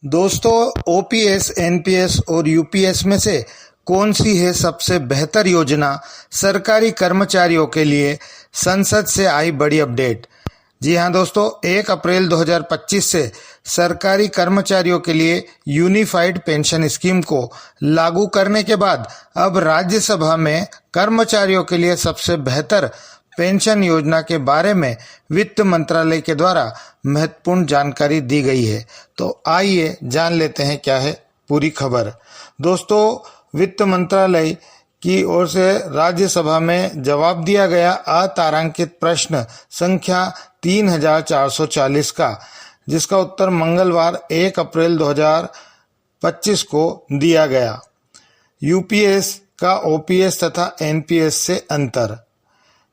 दोस्तों, OPS, NPS और UPS में से कौन सी है सबसे बेहतर योजना? सरकारी कर्मचारियों के लिए संसद से आई बड़ी अपडेट। जी हां दोस्तों, 1 अप्रैल 2025 से सरकारी कर्मचारियों के लिए यूनिफाइड पेंशन स्कीम को लागू करने के बाद अब राज्यसभा में कर्मचारियों के लिए सबसे बेहतर पेंशन योजना के बारे में वित्त मंत्रालय के द्वारा महत्वपूर्ण जानकारी दी गई है। तो आइए जान लेते हैं क्या है पूरी खबर। दोस्तों, वित्त मंत्रालय की ओर से राज्यसभा में जवाब दिया गया अतारांकित प्रश्न संख्या 3440 का, जिसका उत्तर मंगलवार 1 अप्रैल 2025 को दिया गया। यूपीएस का ओपीएस तथा एनपीएस से अंतर।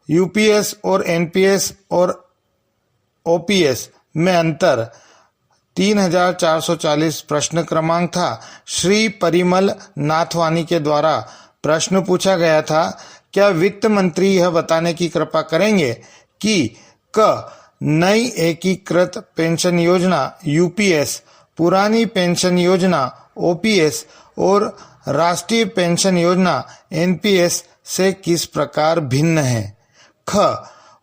यूपीएस और एनपीएस और ओपीएस में अंतर 3440 प्रश्न क्रमांक था। श्री परिमल नाथवानी के द्वारा प्रश्न पूछा गया था, क्या वित्त मंत्री यह बताने की कृपा करेंगे कि नई एकीकृत पेंशन योजना यूपीएस, पुरानी पेंशन योजना ओपीएस और राष्ट्रीय पेंशन योजना एनपीएस से किस प्रकार भिन्न है?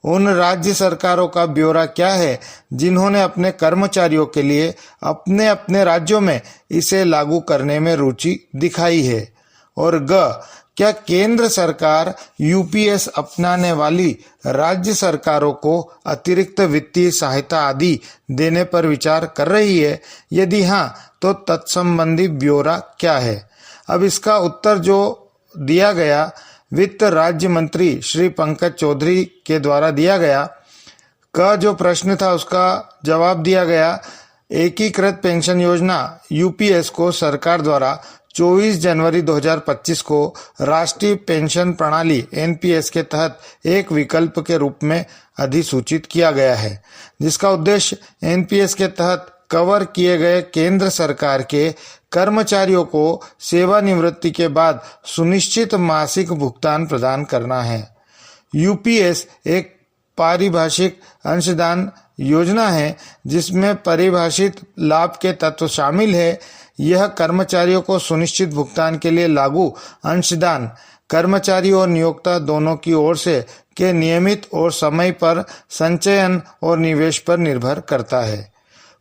उन राज्य सरकारों का ब्यौरा क्या है जिन्होंने अपने कर्मचारियों के लिए अपने अपने राज्यों में इसे लागू करने में रुचि दिखाई है? और क्या केंद्र सरकार यूपीएस अपनाने वाली राज्य सरकारों को अतिरिक्त वित्तीय सहायता आदि देने पर विचार कर रही है? यदि हाँ, तो तत्संबंधी ब्यौरा क्या है? अब इसका उत्तर जो दिया गया वित्त राज्य मंत्री श्री पंकज चौधरी के द्वारा दिया गया। जो प्रश्न था उसका जवाब दिया गया, एकीकृत पेंशन योजना यूपीएस को सरकार द्वारा 24 जनवरी 2025 को राष्ट्रीय पेंशन प्रणाली एनपीएस के तहत एक विकल्प के रूप में अधिसूचित किया गया है, जिसका उद्देश्य एनपीएस के तहत कवर किए गए केंद्र सरकार के कर्मचारियों को सेवानिवृत्ति के बाद सुनिश्चित मासिक भुगतान प्रदान करना है। यूपीएस एक पारिभाषिक अंशदान योजना है जिसमें परिभाषित लाभ के तत्व शामिल है। यह कर्मचारियों को सुनिश्चित भुगतान के लिए लागू अंशदान कर्मचारी और नियोक्ता दोनों की ओर से के नियमित और समय पर संचयन और निवेश पर निर्भर करता है।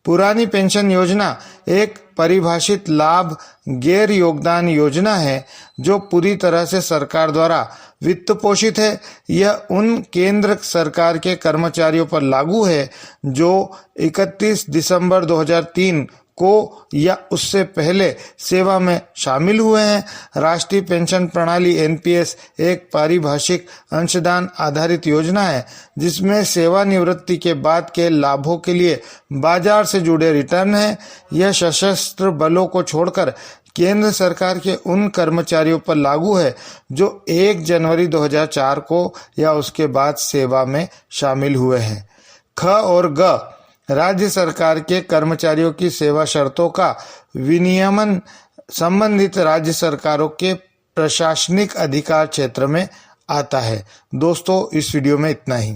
पुरानी पेंशन योजना एक परिभाषित लाभ गैर योगदान योजना है जो पूरी तरह से सरकार द्वारा वित्त पोषित है। यह उन केंद्र सरकार के कर्मचारियों पर लागू है जो 31 दिसंबर 2003 को या उससे पहले सेवा में शामिल हुए हैं। राष्ट्रीय पेंशन प्रणाली एनपीएस एक पारिभाषिक अंशदान आधारित योजना है जिसमें सेवानिवृत्ति के बाद के लाभों के लिए बाजार से जुड़े रिटर्न है। यह सशस्त्र बलों को छोड़कर केंद्र सरकार के उन कर्मचारियों पर लागू है जो 1 जनवरी 2004 को या उसके बाद सेवा में शामिल हुए हैं। और राज्य सरकार के कर्मचारियों की सेवा शर्तों का विनियमन संबंधित राज्य सरकारों के प्रशासनिक अधिकार क्षेत्र में आता है। दोस्तों, इस वीडियो में इतना ही।